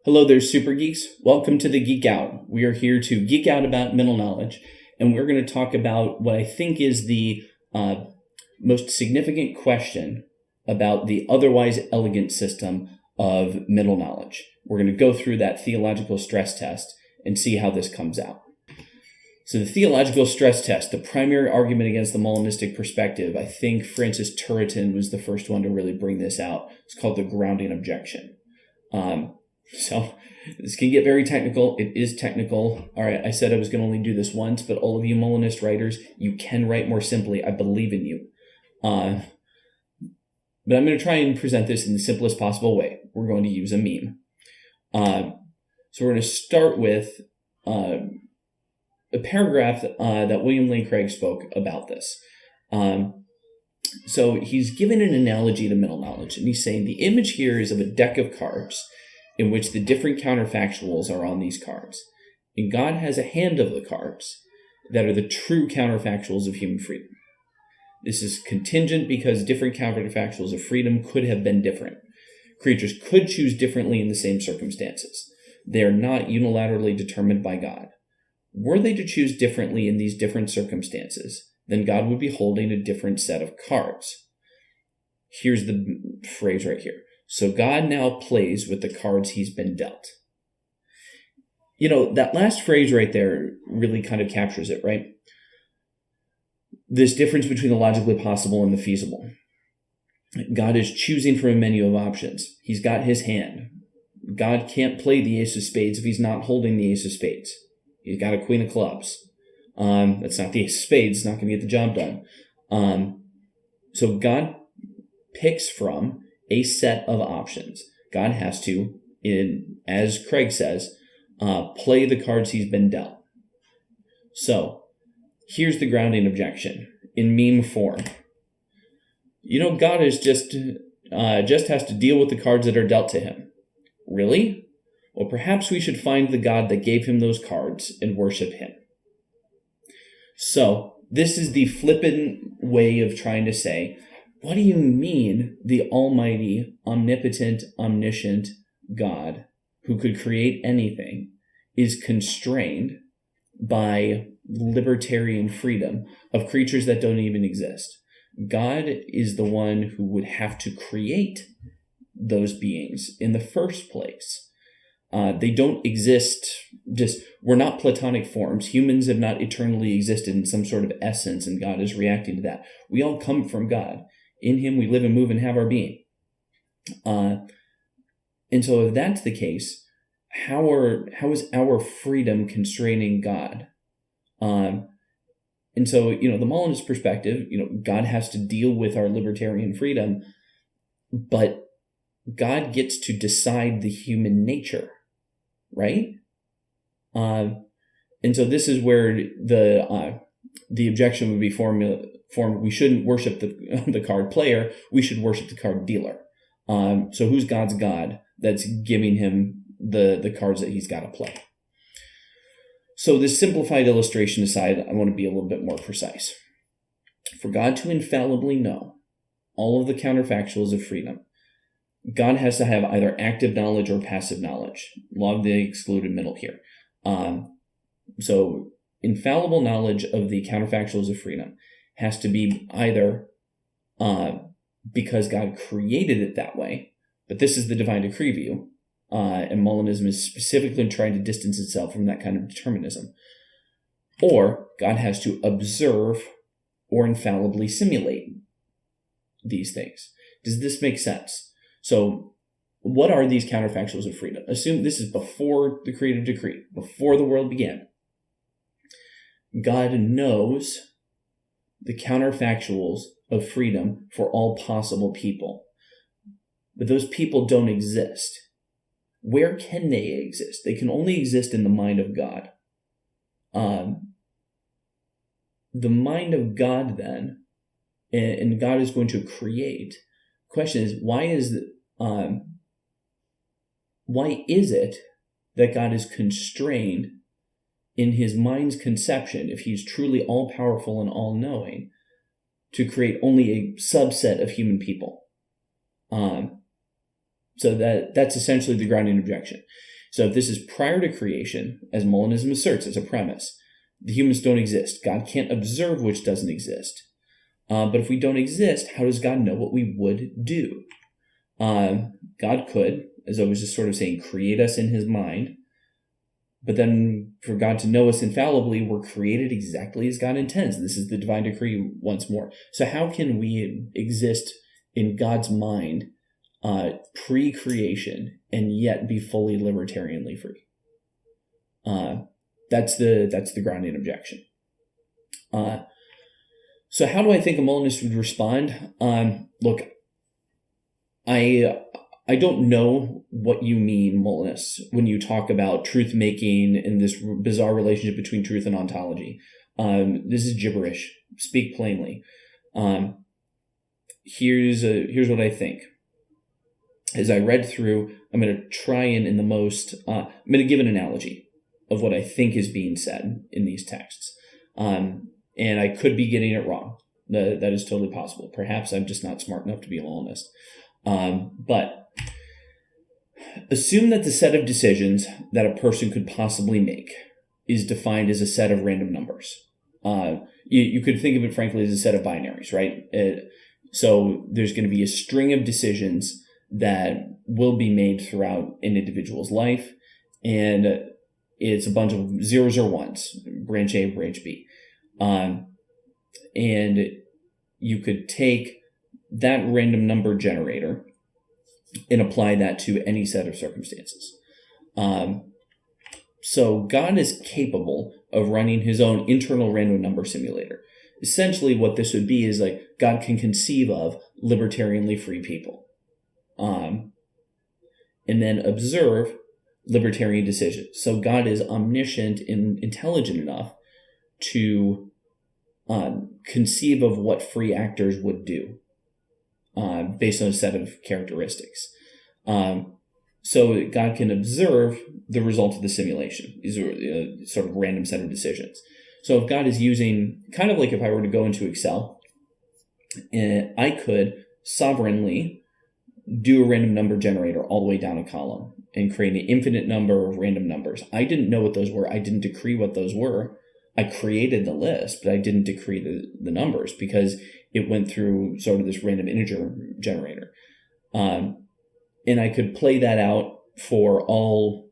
Hello there, Super Geeks. Welcome to the Geek Out. We are here to geek out about mental knowledge, and we're going to talk about what I think is the most significant question about the otherwise elegant system of mental knowledge. We're going to go through that theological stress test and see how this comes out. So the theological stress test, the primary argument against the Molinistic perspective, I think Francis Turretin was the first one to really bring this out. It's called the grounding objection. So this can get very technical. It is technical. All right, I said I was going to only do this once, but all of you Molinist writers, you can write more simply. I believe in you. But I'm going to try and present this in the simplest possible way. We're going to use a meme. So we're going to start with a paragraph that William Lane Craig spoke about this. So he's given an analogy to mental knowledge, and he's saying the image here is of a deck of cards in which the different counterfactuals are on these cards. And God has a hand of the cards that are the true counterfactuals of human freedom. This is contingent because different counterfactuals of freedom could have been different. Creatures could choose differently in the same circumstances. They are not unilaterally determined by God. Were they to choose differently in these different circumstances, then God would be holding a different set of cards. Here's the phrase right here. So God now plays with the cards he's been dealt. You know, that last phrase right there really kind of captures it, right? This difference between the logically possible and the feasible. God is choosing from a menu of options. He's got his hand. God can't play the ace of spades if he's not holding the ace of spades. He's got a queen of clubs. That's not the ace of spades. It's not going to get the job done. So God picks from a set of options. God has to, as Craig says, play the cards he's been dealt. So here's the grounding objection in meme form. You know, God is just has to deal with the cards that are dealt to him. Really? Well, perhaps we should find the God that gave him those cards and worship him. So this is the flippant way of trying to say, what do you mean the almighty, omnipotent, omniscient God who could create anything is constrained by libertarian freedom of creatures that don't even exist? God is the one who would have to create those beings in the first place. They don't exist, we're not platonic forms. Humans have not eternally existed in some sort of essence, and God is reacting to that. We all come from God. In him we live and move and have our being. And so if that's the case, how is our freedom constraining God? And so, the Molinist perspective, God has to deal with our libertarian freedom, but God gets to decide the human nature, right? And so this is where the objection would be formed. We shouldn't worship the card player. We should worship the card dealer. So who's God's God that's giving him the cards that he's got to play? So this simplified illustration aside, I want to be a little bit more precise. For God to infallibly know all of the counterfactuals of freedom, God has to have either active knowledge or passive knowledge. Law of the excluded middle here. So infallible knowledge of the counterfactuals of freedom has to be either because God created it that way, but this is the divine decree view, and Molinism is specifically trying to distance itself from that kind of determinism, or God has to observe or infallibly simulate these things. Does this make sense? So what are these counterfactuals of freedom? Assume this is before the creative decree, before the world began. God knows the counterfactuals of freedom for all possible people. But those people don't exist. Where can they exist? They can only exist in the mind of God. The mind of God then, and God is going to create. The question is, why is it that God is constrained in his mind's conception, if he's truly all-powerful and all-knowing, to create only a subset of human people? So that's essentially the grounding objection. So if this is prior to creation, as Molinism asserts as a premise, the humans don't exist. God can't observe which doesn't exist. But if we don't exist, how does God know what we would do? God could, as I was just sort of saying, create us in his mind. But then for God to know us infallibly, we're created exactly as God intends. This is the divine decree once more. So how can we exist in God's mind pre-creation and yet be fully libertarianly free? That's the grounding objection. So how do I think a Molinist would respond? Look, I don't know what you mean, Molinists, when you talk about truth-making and this bizarre relationship between truth and ontology. This is gibberish. Speak plainly. Here's what I think. As I read through, I'm going to try and I'm going to give an analogy of what I think is being said in these texts. And I could be getting it wrong. That is totally possible. Perhaps I'm just not smart enough to be a Molinist. But assume that the set of decisions that a person could possibly make is defined as a set of random numbers. You could think of it, frankly, as a set of binaries, right? So there's going to be a string of decisions that will be made throughout an individual's life, and it's a bunch of zeros or ones, branch A, branch B. And you could take that random number generator and apply that to any set of circumstances. So God is capable of running his own internal random number simulator. Essentially what this would be is like God can conceive of libertarianly free people. And then observe libertarian decisions. So God is omniscient and intelligent enough to conceive of what free actors would do based on a set of characteristics. So God can observe the result of the simulation. These are a sort of random set of decisions. So if God is using, kind of like if I were to go into Excel, I could sovereignly do a random number generator all the way down a column and create an infinite number of random numbers. I didn't know what those were. I didn't decree what those were. I created the list, but I didn't decree the numbers because it went through sort of this random integer generator. And I could play that out for all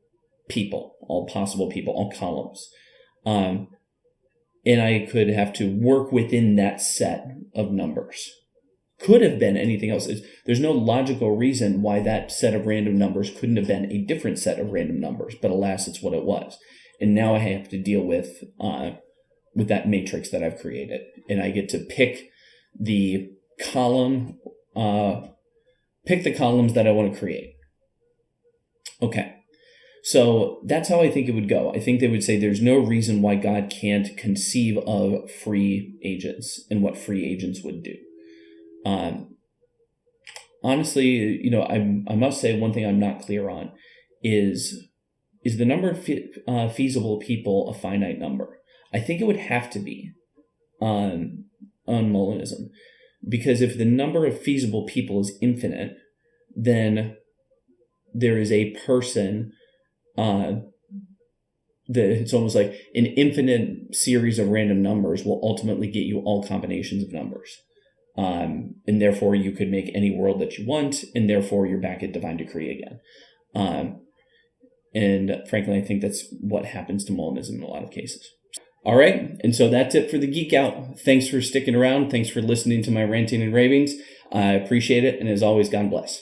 people, all possible people, all columns. And I could have to work within that set of numbers. Could have been anything else. There's no logical reason why that set of random numbers couldn't have been a different set of random numbers, but alas, it's what it was. And now I have to deal with that matrix that I've created. And I get to pick the column, pick the columns that I want to create. Okay. So that's how I think it would go. I think they would say there's no reason why God can't conceive of free agents and what free agents would do. Honestly, I must say one thing I'm not clear on is the number of feasible people a finite number? I think it would have to be on Molinism, because if the number of feasible people is infinite, then there is a person. It's almost like an infinite series of random numbers will ultimately get you all combinations of numbers. And therefore you could make any world that you want, and therefore you're back at divine decree again. And frankly, I think that's what happens to Molinism in a lot of cases. All right, and so that's it for the Geek Out. Thanks for sticking around. Thanks for listening to my ranting and ravings. I appreciate it, and as always, God bless.